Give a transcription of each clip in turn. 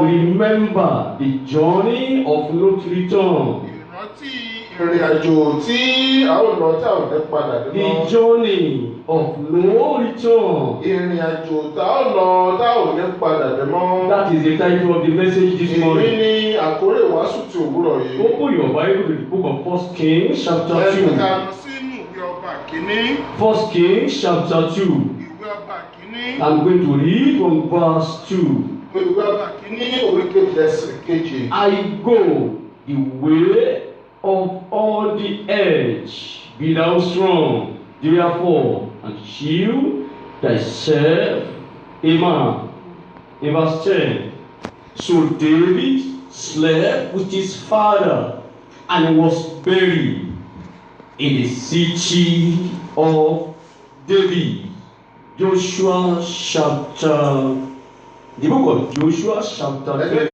remember the journey of no return. Ìrìn àjò tí a ó lọ tí a ò ní padà dé mọ́. The journey of no return. Ìrìn àjò tá a ó lọ tá a ò ní padà dé mọ́. That is the title of the message this morning. Èyí ni àkórí ìwàásù ti òwúrọ̀ yìí. Open your Bible to the book of 1 Kings chapter 2. Ẹ̀ka lọ sínú ìwé ọba kìíní. 1 Kings chapter 2. Ìwé ọba kìíní. I'm going to read from verse 2. Ìwé ọba kìíní orí kejì ẹsẹ̀ kejì. I go the way of all the edge, be thou strong, therefore, and shield thyself. Amen. In verse 10, so David slept with his father and was buried in the city of David. Joshua chapter, the book of Joshua chapter 20.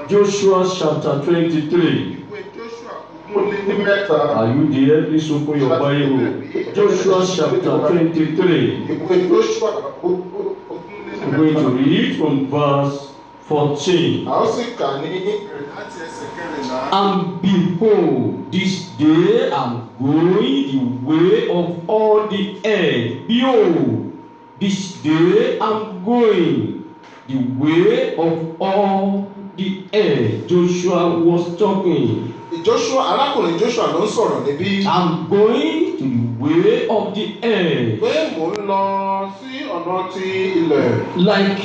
Joshua chapter 23. Are you there? Please open your Bible. Joshua chapter 23. I'm going to read from verse 14. And behold, this day I'm going the way of all the earth. Behold, this day I'm going the way of all the earth. Joshua was talking. Arákùnrin Joshua ló ń sọ̀rọ̀ níbí. I'm going to the way of the earth. Pé mò ń lọ sí ọ̀nà ti ilẹ̀. Like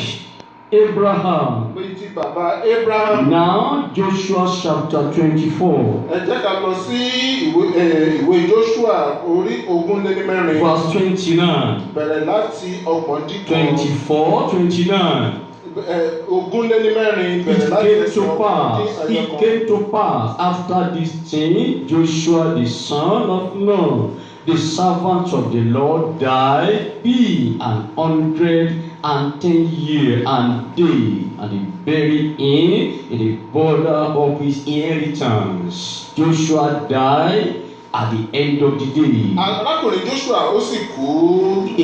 Abraham. Bí ti bàbá Abraham. Now Joshua chapter 24. Ẹ jẹ́ ká lọ sí ìwé Joshua orí 24. Verse 29. Bẹ̀rẹ̀ láti 29. 24, 29. It came to pass after this thing, Joshua the son of Nun, the servant of the Lord, died, being 110 years and day, and they buried him in the border of his inheritance. Joshua died at the end of the day. Arákùnrin Joshua ó sì kú. A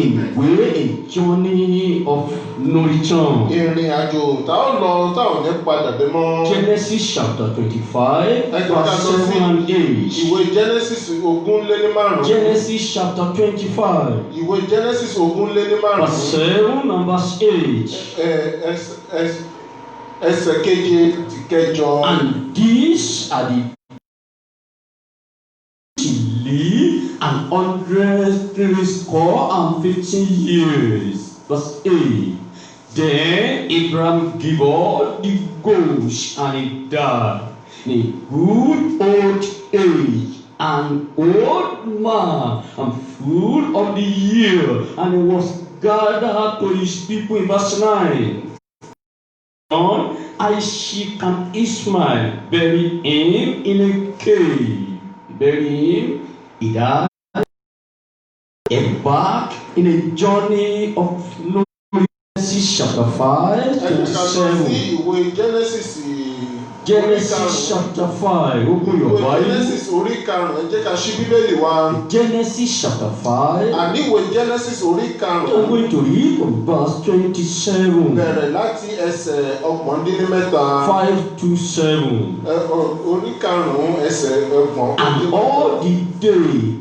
journey of no return. Ìrìn àjò tá ó lọ tá ò ní padà dé mọ́. Genesis chapter 25 verse 7 and 8. Ìwé Genesis 25. Genesis chapter 25. Ìwé Genesis 25. Verse 7 and verse 8. Ẹsẹ̀ keje ti kẹjọ. And these are the live 150 years. Verse 8. Then Abraham gave up the ghost and he died in a good old age, an old man and full of the year, and he was gathered to his people. In verse 9. John, Isaac and Ishmael buried him in a cave. Bury him, he died, embarked in a journey of no. Genesis chapter 5, 27. Genesis chapter 5. Open your Bible. Genesis orí karùn-ún. Ẹ jẹ́ ká ṣí Bíbélì wa. Genesis chapter 5. Àníwé Genesis orí karùn-ún. I'm going to read from verse 27. Bẹ̀rẹ̀ láti ẹsẹ̀ 29. 5 to 7. Orí karùn-ún ẹsẹ̀ 29. And all the day,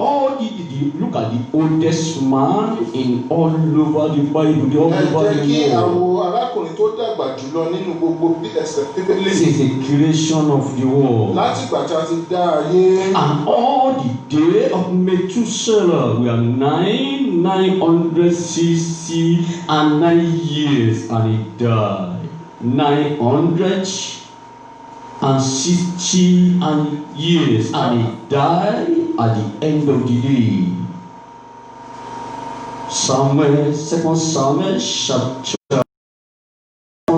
look at the oldest man in all over the Bible, all over the world. Ẹ jẹ́ kí àwọn arákùnrin tó dàgbà jùlọ nínú gbogbo ẹsẹ̀ Bíbélì. Since the creation of the world. Láti ìgbà tí a ti dá ayé. And all the day of Methuselah were 960 and 9 years, and he died. 960 years, and he died at the end of the day. Samuel, 2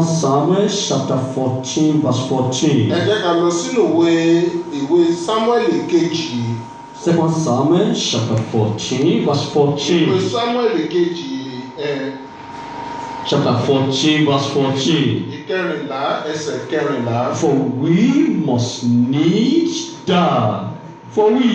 Samuel chapter 14 verse 14. Ẹ jẹ́ ká lọ sínú ìwé Samuel kejì. 2 Samuel chapter 14 verse 14. Ìwé Samuel kejì. Chapter 14 verse 14. Ìkẹrìnlá ẹsẹ̀ kẹrìnlá. For we must needs die. For we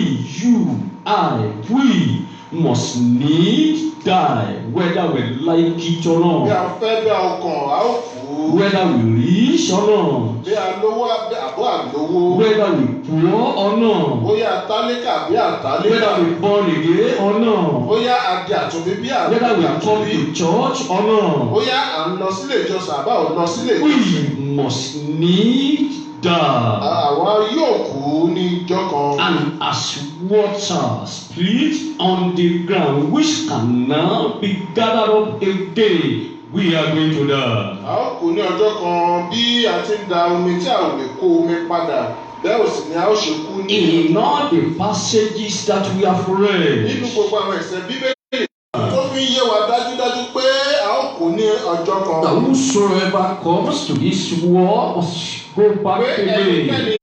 must need die, whether we like it or Bí a not, fẹ́ bí a ọkàn a ó kú. whether we rich or not, Bí a lówó àbọ̀ àlówó. whether we poor or not, Bóyá tálákà bí àtálákà. whether we born again or not, Bóyá a di àtúnbí bí whether we come àtúnbí. to church or not, Bóyá à ń lọ sílé ìjọsìn àbá ò lọ sílé ìjọsìn. we must need die. Àwa yóò kú ní ijọ́ kan. And as water split on the ground, which cannot be gathered up again, we are going to die. A ó kú ní ọjọ́ kan bí a ti ń da omi tí a ò lè kó omi padà. Bẹ́ẹ̀ ò sì ni a ó ṣe kú ní. In all the passages that we have Nínú read, gbogbo àwọn ẹ̀sẹ̀ Bíbélì tó fi ń yé wa dájúdájú pé a ó kú ní ọjọ́ kan. that whosoever comes to this world must go back Pé again. ẹnikẹ́ni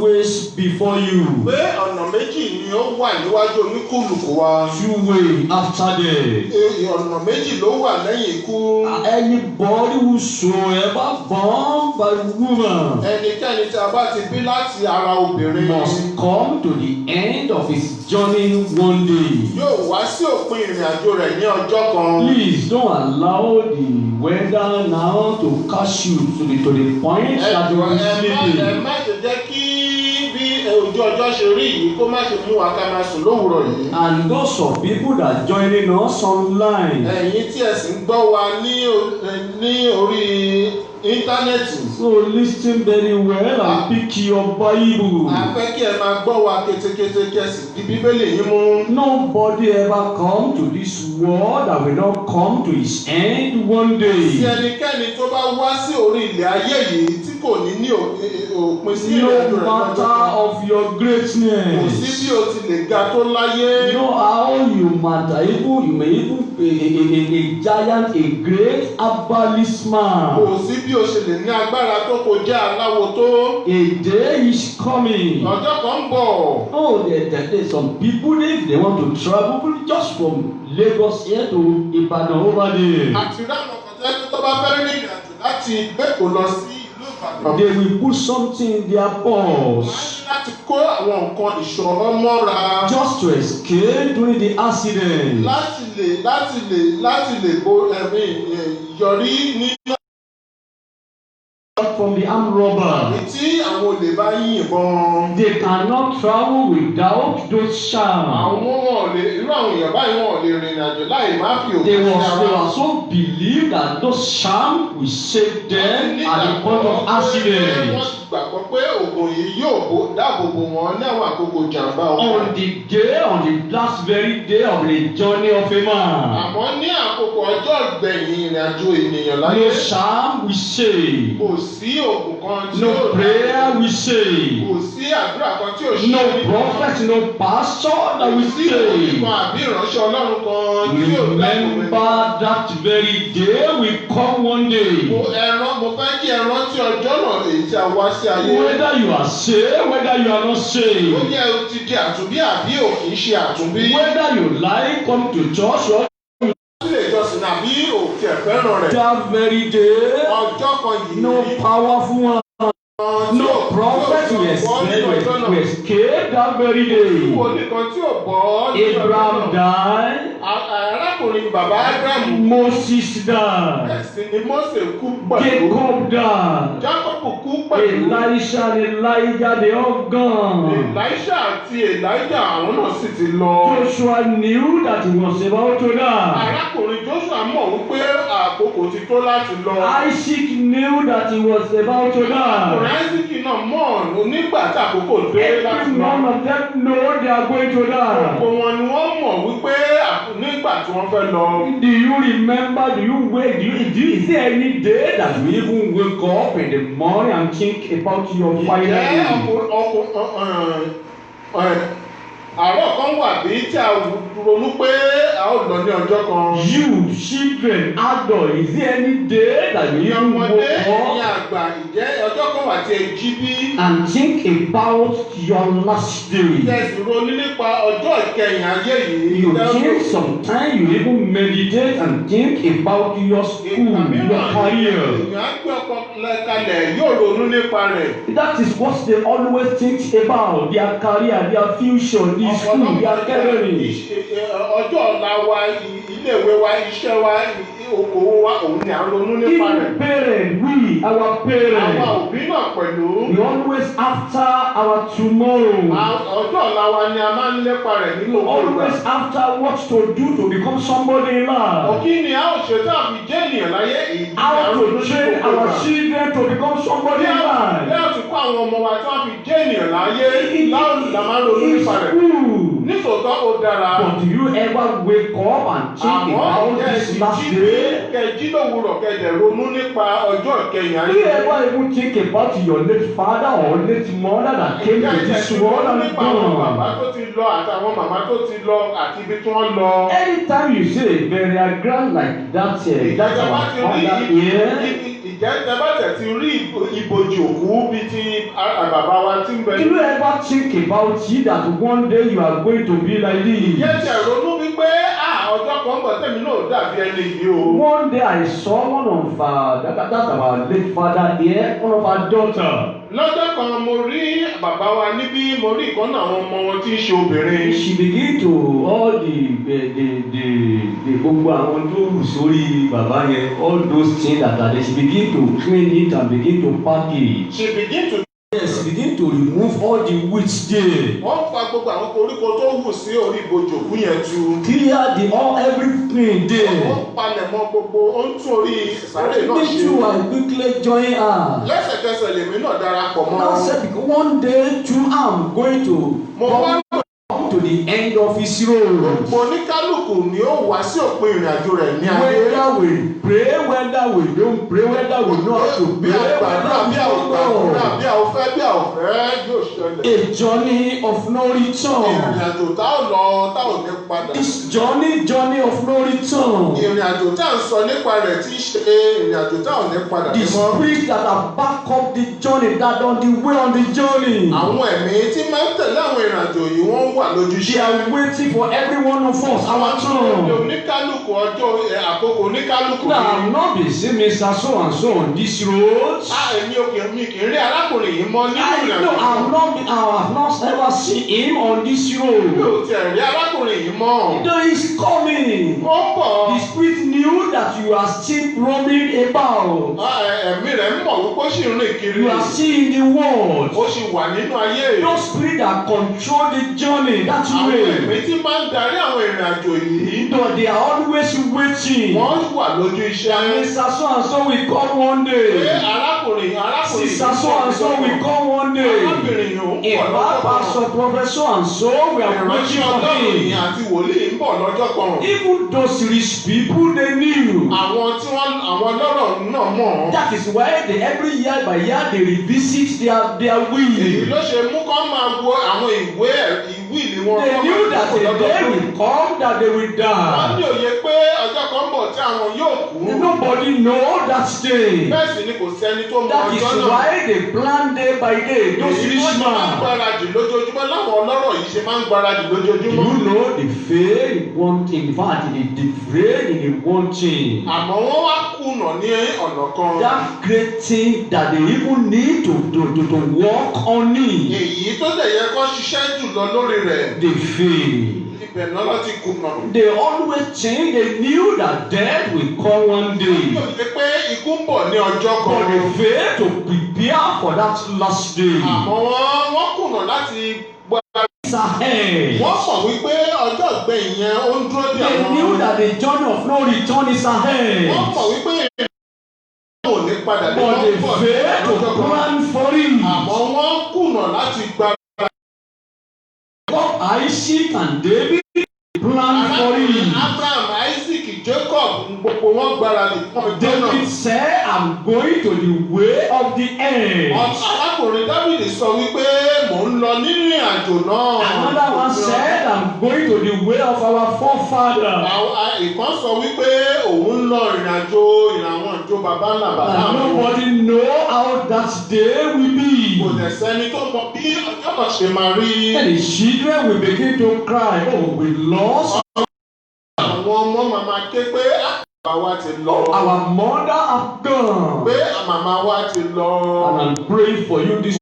Ways before you, pé ọ̀nà méjì ni ó wà níwájú oníkúlùkù wa. two ways after death. Ọ̀nà méjì ló wà lẹ́yìn ikú. Anybody whosoever born by woman Ẹnikẹ́ni tí a bá ti bí láti ara obìnrin must come to the end of his journey one day. yóò wá sí òpin ìrìn àjò rẹ̀ ní ọjọ́ kan. Please don't allow the weather now to catch you to the point that you are Ẹ sleeping. má ṣe jẹ́ kí bí ojú ọjọ́ ṣe rí yìí kó má ṣe mú wa ká máa sùn lówùrọ̀ yìí. And those of people that are joining us online, Ẹ̀yin tí ẹ sì ń gbọ́ wa ní orí íńtánẹ́ẹ̀tì. so listen very well and pick your Bible. A fẹ́ kí ẹ máa gbọ́ wa ketekete kí ẹ sì di Bíbélì yín mú. Nobody ever come to this world that will not come to his end one Tí day. ẹnikẹ́ni tó bá wá sí orí ilẹ̀ ayé yìí tí kò ní òpin sí ìrìn No àjò rẹ̀ lọ́jọ́ matter kan. of your Kò sí greatness, bí o ti lè ga tó láyé. no how you matter, you may even be a giant, a great herbalist man. Kò sí bí o ṣe lè ní agbára tó kọjá aláwo tó. A day is coming. Ọjọ́ kan ń bọ̀. Oh, there's some people, if they want to travel just from Lagos here to Ibadan over there, Àti ráwọn kan tẹ́ tó bá fẹ́ rìn ìrìnàjò láti Bẹ́kò lọ sí ìlú Ìbàdàn. they will put something in their Wọ́n á purse ní láti kó àwọn nǹkan ìṣòro mọ́ra. just to escape during the accident. láti lè bo ẹ̀mí yọrí ní From the armed robber, tí àwọn olè bá yìnbọn. they cannot travel without those charms. Àwọn irú àwọn èèyàn báyìí wọn ò lè rìnrìn àjò láì má fi They òkú sí were ara. so believed that those charms will save them at the point of Wọ́n accident. gbàgbọ́ pé oògùn yìí yóò dáàbò bò wọ́n ní àwọn àkókò jàǹbá ọkọ̀. On the last very day of the journey of a man, Àmọ́ ní àkókò ọjọ́ ìgbẹ̀yìn ìrìn àjò ènìyàn láyé. no charm will save, Kò sí oògùn kan tí no ó prayer will save, Kò sí àdúrà kan tí ò ṣe no é. prophet, no pastor that will Sí òkè save. kan àbí ìránṣẹ́ Ọlọ́run kan tí yóò dáàbò bò Remember that very day will come one day. mo fẹ́ kí ẹ rántí ọjọ́ náà èyí tí a wá sí ayé. Whether you are saved, whether you are not Ó saved, jẹ́ o ti di àtúnbí àbí ò kì í ṣe àtúnbí. whether you like come to church or Ilé ìjọsìn àbí ò tiẹ̀ fẹ́ràn rẹ̀. that very day, Ọjọ́ kan yìí no powerful one, no prophet will escape that very day. Wòlíì kan tí ò bọ́ ní Abraham ọjọ́ náà. died, Arákùnrin bàbá Ábúráhámù Moses died, ẹ̀sìn ni Mósè kú pẹ̀lú. Jacob died, Jákọ́bù kú pẹ̀lú. Elisha and Elijah they all gone. Èláíṣà àti Èláíjà àwọn náà sì ti lọ. Joshua knew that he was about to die. Arákùnrin Joshua mọ̀ wípé àkókò ti tó láti lọ. Isaac knew that he was about to die. Ọkùnrin Áísákì náà mọ̀ nígbà tí àkókò dé láti Every lọ. one of them know they are going to die. Gbogbo wọn ni wọ́n mọ̀ wípé nígbà tí wọ́n fẹ́ lọ. Do you remember? Do you wake? Is there any day that you even wake up in the morning and think about your final day? Àárọ̀ kan wà bí tí a ronú pé a ó lọ ní ọjọ́ kan. You, children, adults, is there any day that you Ní even ọmọdé wake ní up àgbà ìjẹ́ ọjọ́ kan wà tí ẹ jí bí. and think about your last day? Tẹ̀sí ronú nípa ọjọ́ ìkẹyìn ayé yìí. You take some time, you even meditate and think about your school, your career. Èèyàn á gbé ọkọ kalẹ̀ yóò ronú nípa rẹ̀. That is what they always think about, their career, their future, the school, the academy. ọjọ́ ọ̀la wa, ilé-ìwé wa, iṣẹ́ wa, okòwò wa, òun ni à ń ronú nípa rẹ̀. Even parents, our Àwọn parents, òbí náà pẹ̀lú. we always after our tomorrow. Ọjọ́ ọ̀la wa ni a máa ń lépa rẹ̀ nínú We always after what to do to become somebody in life. Òkí ni a ó ṣe tá a fi jẹ́ ènìyàn láyé èyí. How to train our children to become somebody in life. Bí a ti kọ́ àwọn ọmọ wa tí wọ́n fi jẹ́ ènìyàn láyé láwùjọ la máa ń ronú It's nípa rẹ̀. good. Nítòótọ́ ó dára. But do you ever wake up and think about this last day? Kẹjí lówùrọ̀ kẹjẹ ronú nípa ọjọ́ ìkẹyìn Do you ever even think about your late father or late mother that came to this world and nípa àwọn bàbá gone? tó ti lọ àtàwọn màmá tó ti lọ àti ibi tí wọ́n lọ. Anytime you see a burial ground like that, that's our father here. Ìjẹ́ bá tẹ̀ ti rí ibojì òkú bíi ti bàbá wa tí ń bẹ. Do you ever think about it that one day you are going to be like this? Yẹ́ ti ronú wípé ọjọ́ kan bọ̀ tẹ̀mí náà dàbí ẹni yìí o. One day I saw one of that's our late father here, one of our daughter. Lọ́jọ́ kan mo rí bàbá wa níbí, mo rí ìkan náà àwọn ọmọ wọn tí ń ṣe obìnrin. She begin to all the gbogbo àwọn tó rù sórí bàbá yẹn, all those things that are there, she begin to clean it and begin to pack it. She begin to. Yes, begin to remove all the weeds there. Wọ́n fa gbogbo àwọn koríko tó wù sí orí ibojì òkú yẹn tu. Clear everything there. Wọ́n palẹ̀ mọ́ gbogbo, ó ń tún orí sáré náà Me ṣe. too, I quickly join her. Lẹ́sẹ̀kẹsẹ̀ lèmi náà darapọ̀ mọ́. Now said one day too I'm going to come to the end of his road. Gbogbo oníkálukú ni ó wá sí òpin ìrìn àjò rẹ̀ ní ayé. Whether we pray, whether we don't pray, whether we know how to Bí pray, a gbàdúrà, bí a ò gbàdúrà, bí a ò fẹ́, bí a ò fẹ́ yóò ṣẹlẹ̀. a journey of no return. Ìrìn àjò tá ò lọ, tá ò ní padà. This journey of no return. Ìrìn àjò tá à ń sọ nípa rẹ̀ tí í ṣe ìrìn àjò tá ò ní padà. The spirits that are back up the journey, that on the way on the journey. Àwọn ẹ̀mí tí máa ń tẹ̀lé àwọn ìrìn àjò yìí wọ́n wà lójú They iṣẹ́. are waiting for every one of us, our turn. Oníkálukú ọjọ́ àkókò oníkálukú. Now, I'm not be seeing Mr. So and so on this road. Èmi ò mi kì í rí arákùnrin yìí mọ́ nínú I ìrìn know àjò. I have not ever seen him on this Mi road. ò tiẹ̀ rí arákùnrin yìí mọ́. Though he's coming. Ó bọ̀. The spirit knew that you are still roaming about. Ẹ̀mí rẹ̀ ń mọ̀ wípé ó sì ń rìn kiri. You are still in the world. Ó sì wà nínú ayé. Those spirits that control the journey that Àwọn way. ẹ̀mí tí máa ń darí àwọn ìrìn àjò yìí. Though they are always waiting. Wọ́n wà lójú iṣẹ́. Mr. So and so will come one Pé day. arákùnrin Sister so and so will come one day. Arábìnrin yìí ń If bọ̀ lọ́jọ́ our kan. pastor, prophet so and so, we are Ìránṣẹ́ waiting for Ọlọ́run yìí him. àti wòlíì ń bọ̀ lọ́jọ́ kan. Even those rich people, they knew. Àwọn lọ́rọ̀ náà mọ̀. That is why they every year by year they revisit their Èyí will. ló ṣe mú kán máa wo àwọn ìwé ìlú wọn. They knew that the day will come that they will Wọ́n ní die. òye pé ọjọ́ kan bọ̀ tí àwọn yóò kú. Nobody know that day. Bẹ́ẹ̀ sì ni kò sẹ́ni tó mọ That is ọjọ́ náà. why they plan day by day. Those Èyí rich wọ́n ṣe máa ń man. gbáradì lójoojúmọ́ láwọn ọlọ́rọ̀ yìí ṣe máa ń gbáradì Do lójoojúmọ́. you know they fail in one thing? In fact, they fail in one thing. Àmọ́ wọ́n wá kùnà ní ọ̀nà kan. That great thing that they even need to work on it. Èyí tó dẹ̀ yẹ kó ṣiṣẹ́ jùlọ lórí rẹ̀. They fail. Ibẹ̀ náà ló ti kùnà. They always think they knew that death will come one day. Yóò ṣe pé ikú ń bọ̀ ní ọjọ́ But kan. they fail to prepare for that last day. Àmọ́ wọ́n kùnà láti gbọ́. It's ahead. Wọ́n mọ̀ wípé ọjọ́ ìgbẹ̀yìn yẹn ó ń dúró dè They àwọn. knew that the journey of no return is ahead. Wọ́n mọ̀ wípé ò ní padà dé But they wọ́n bọ̀ fail lọ́jọ́ to kan. plan for it. Àmọ́ wọ́n kùnà láti gba. Isaac and David plan for it. Abraham, Isaac, Jacob gbogbo wọn gbáradì fún ọjọ́ náà. David said, I'm going to the way of the end. Arákùnrin Dábìdì sọ wípé mò ń lọ nínú àjò náà. Another one said, I'm going to the way of our forefather. Ìkan sọ wípé òun ń lọ ìrìn àjò ìràwọn ìjọ bàbá ńlá bàbá And àwọn. nobody know how that day will be. Kò dẹ̀ sẹ́ni tó mọ bí ọjọ́ náà ṣe máa rí. And the children will begin to cry, oh, we lost. Àwọn ọmọ màmá ké pé bàbá wa ti lọ. Our mother have gone. Pé màmá wa ti lọ. And I'm praying for you this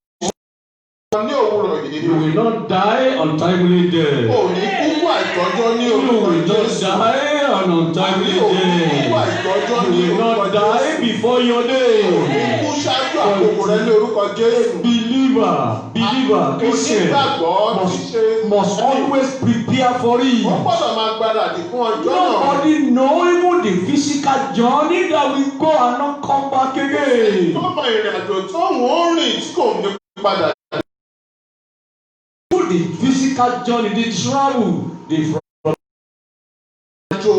Ní òwúrọ̀ yìí. You will not die untimely death. O ní kúkú àìtọ́jọ́ ní You orúkọ will not Jésù. die an untimely Kúkú death. àìtọ́jọ́ You ní will orúkọ not die Jésù. before your day. Kú ṣáájú àkókò rẹ ní orúkọ Jésù. Believer, Christian Onígbàgbọ́ ti ṣe. must always prepare for it. Wọ́n gbọ́dọ̀ máa gbáradì fún ọjọ́ náà. Nobody know even the physical journey that we go and not come back again. Tó mọ ìrìn àjò tó wọ́n rìn tí kò ní padà. The physical journey, the travel, the Àjò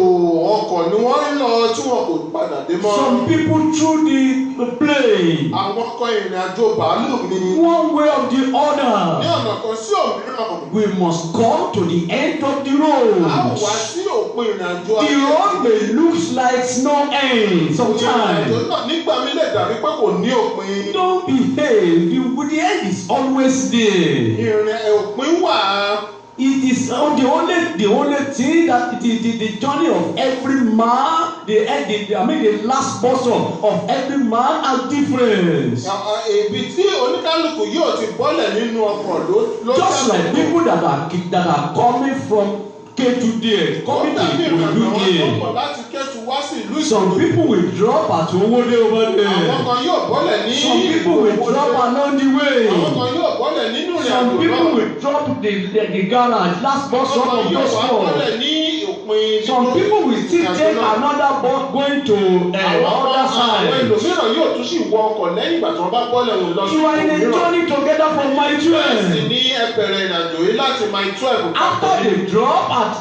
ọkọ̀ ni wọ́n ń lọ tí wọn kò padà dé mọ́. some people through the plane. Àwọn ọkọ̀ ìrìn àjò bàálù ni. One way or the Ní other, ọ̀nà kan sí òmíràn. we must come to the end of the road. A ó wá sí òpin ìrìn àjò The road may look like no end Ìrìn àjò sometimes. náà nígbà mi lè dàbí pé kò ní òpin. Don't behave. The end is always there. Ìrìn òpin wà. It is the only thing that the journey of every man, the last portion of every man are different. Ibi tí oníkálukú yóò ti bọ́lẹ̀ nínú ọkọ̀ ló Just like people that are coming from Ketu there, coming to Ikorodu there. láti Kétu wá sí ìlú Some Ìkòròdú. people will drop at Owode over Àwọn there. kan yóò bọ́lẹ̀ ní Some people will drop along the way. Àwọn kan yóò bọ́lẹ̀ nínú ìrìn Some àjò people náà. will drop the garage, last bus stop Àwọn of kan yóò those wá small. bọ́lẹ̀ ní òpin. Some people will still take another bus going to other Àwọn side. ẹlòmíràn yóò tún sì wọ ọkọ̀ lẹ́yìn ìgbà tí wọ́n bá bọ́lẹ̀ wọn lọ sí You are in a journey together from my Bẹ́ẹ̀ sì children. ní ẹbẹ̀rẹ̀ ìrìn àjò yìí láti Mile 12. After they drop at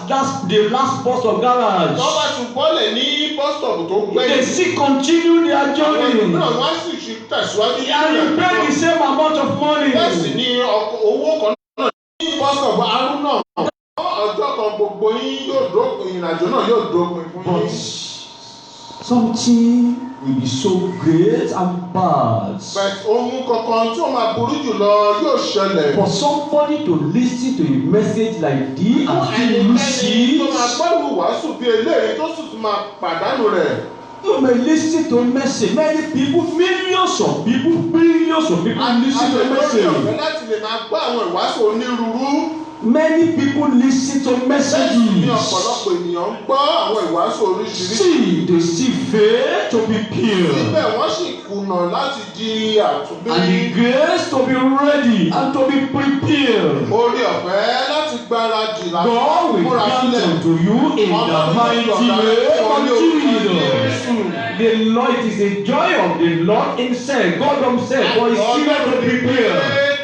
the last bus of garage, Tọ́ bá ti bọ́lẹ̀ ní bus stop tó they gbẹ̀yìn. still continue their Àwọn journey. ẹlòmíràn wá sì ṣe tẹ̀síwájú nínú And you ìrìn àjò pay náà. the same amount of money. Bẹ́ẹ̀ sì ni owó kan náà ní bus stop arú náà. Ọjọ́ kan gbogbo yín yóò dópin ìrìn àjò náà yóò dópin fún But yín. something will be so great and bad. Bẹ́ẹ̀ ohun kankan tí ó máa burú jùlọ yóò ṣẹlẹ̀. For somebody to listen to a message like this and still lose Ẹnikẹ́ni tó máa it, gbọ́rù wàásù bí eléyìí tó sì tún máa pàdánù rẹ̀. you may listen to a message. Many people, millions of people listen to a message. Ọ̀fẹ́ láti lè máa gbọ́ àwọn ìwàásù onírúurú. Many people listen to Ní messages. ọ̀pọ̀lọpọ̀ ènìyàn ń gbọ́ àwọn ìwàásù oríṣiríṣi. See, they still fail to be pure. Síbẹ̀ wọ́n sì kùnà láti di àtúnbí. And the grace to be ready and to be prepared. Orí ọ̀fẹ́ láti gbáradì láti God will múra grant sílẹ̀. unto you in the mighty name of Jesus. The Lord, it is the joy of the Lord himself, God himself, for his children to prepare.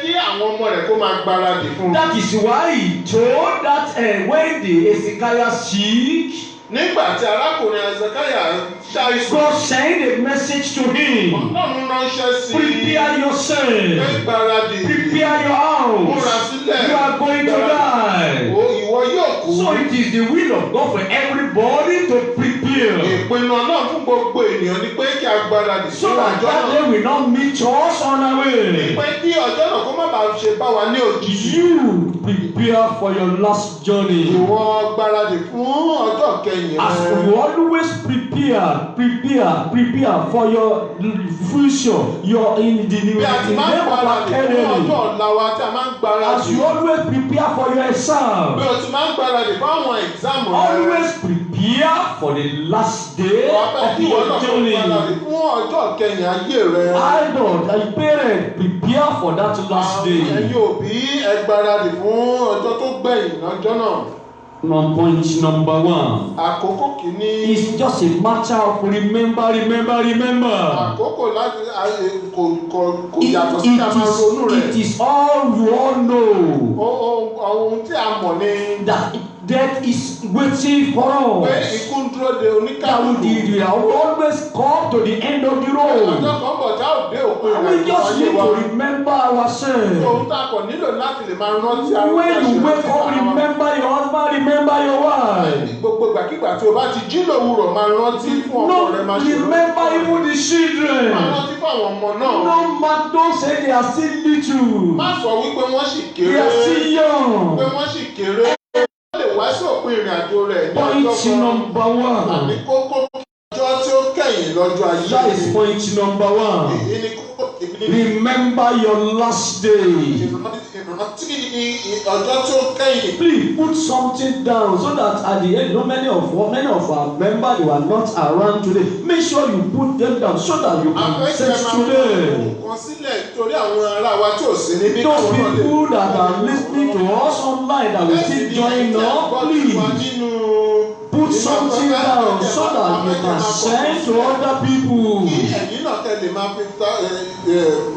Kí àwọn ọmọ rẹ̀ kó máa gbáradì fún un. That is why he told that when the Hezekiah sick, Nígbà tí arákùnrin Hezekiah ṣàìsàn, God sent a message to him. Ọlọ́run ránṣẹ́ sí i. Prepare yourself. Pé gbáradì. Prepare your Múra house. sílẹ̀. You are going to die. Ìwọ yóò kú. So it is the will of God for everybody to prepare. Ìpinnu Ọlọ́run fún gbogbo ènìyàn ni pé kí a gbáradì So fún that ọjọ́ that náà. day will not meet us on our way. Pé kí ọjọ́ náà kó má bàa ṣe bá wa ní òjijì. You prepare for your last journey. Ìwọ gbáradì fún ọjọ́ kẹyìn As rẹ. you always prepare for your future, your in the Bí a ti máa ń name of gbáradì fún academy. ọjọ́ ọ̀la wa tí a máa ń gbáradì. As you always prepare for your Bí exam. o ti máa ń gbáradì fún àwọn exam rẹ. Always prepare for the last day Wà á fẹ́ of kí ìwọ your náà kó journey. gbáradì fún ọjọ́ kẹyìn ayé rẹ. Idol, like parent, prepare for that last day. Ẹ̀yin òbí ẹ gbáradì fún ọjọ́ tó gbẹ̀yìn lọ́jọ́ náà. Point number one. Àkókò kìíní. It's just a matter of remember. Àkókò láti kò yàtọ̀ sí a máa ronú rẹ̀. It is all you all know Ohun tí a mọ̀ ni. that death is waiting for Pé us. ikú ń dúró de That oníkàlùkù. we will always come to the end of the Ọjọ́ road. kan bọ̀ tá ò dé òpin And we ìrìnàjò just ayé need wa. to remember ourselves. Ohun tá a kọ̀ nílò láti lè máa rántí ara When you wake up, wa. remember your husband, remember your wife. Gbogbo ìgbàkígbà tí o bá ti jí lówùrọ̀ máa rántí fún ọkọ rẹ No, máa ṣe remember even the Máa children. rántí fún àwọn ọmọ náà. No man, don't say they are still little. Má sọ wípé wọ́n sì They kéré. are still young. Pé wọ́n sì kéré. Wọ́n lè wá sí òpin ìrìn àjò rẹ̀ ní ọjọ́ Point kan. number Àní one. kókó ọjọ́ tí ó kẹ́yìn lọ́jọ́ ayé. That is point number one. Èyí ni kókó ìbílẹ̀. Remember your last day. Ìrántí ọjọ́ tí ó kẹ́yìn. Please put something down so that at the end, many of our members who are not around today, make sure you put them down so that you can sense today. Torí àwọn ará wa tí ò sí níbí. Those people that are listening to us online that will still join us, please put something down so that you can send to other people. Ẹ̀yin náà tẹ̀lé máa fi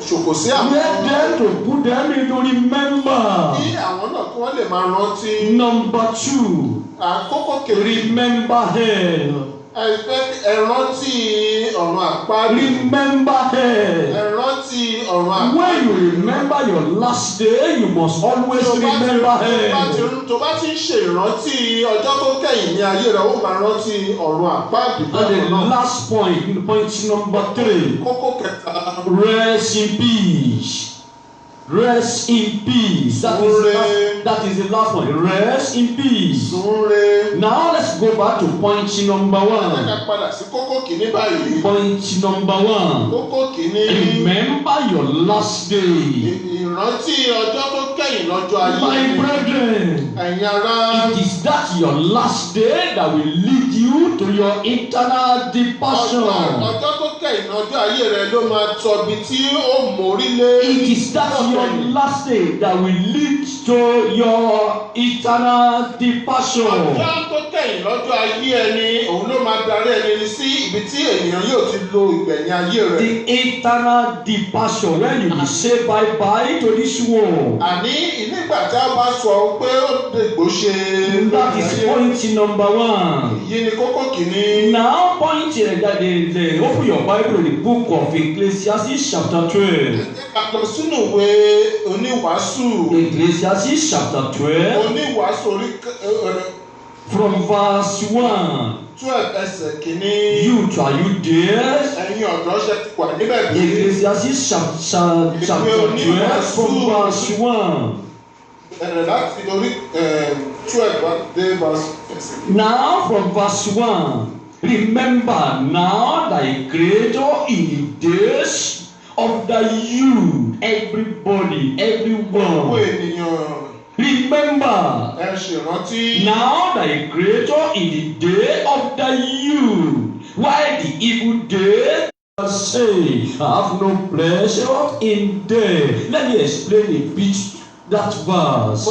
ṣòkò sí àwọn. Get them to put them in to remember. Kí àwọn náà kí wọ́n lè máa rántí. Number two, àkókò kejì. remember hell. Ẹ̀rántí ọ̀run àpárí. Remember hell. Ẹ̀rántí ọ̀run àpárí. When you remember your last day, you must always remember hell. Tó bá ti ń ṣe ìrántí ọjọ́ tó kẹ́yìn ní ayé rẹ̀, ó máa rántí ọ̀run àpárí. And the last point, point number three. Kókó kẹta. Rest in peace. Rest in peace. That is the last one. Rest in peace. Now let's go back to point number one. Point number one. Remember your last day. My brethren, it is that your last day that will lead you to your eternal departure. It is that your last day that will lead to your eternal departure. The eternal departure, when you say bye bye to this world. That is point number one. Now point open your Bible in the book of Ecclesiastes chapter 12. Ecclesiastes chapter 12. From verse 1. Youth, are you there? Ecclesiastes chapter 12 from verse 1. Now from verse 1. Remember now thy Creator in the days of thy youth. Everybody, everyone. Remember now thy Creator in the day of thy youth, while the evil day say, I have no pleasure in them. Let me explain a bit that verse.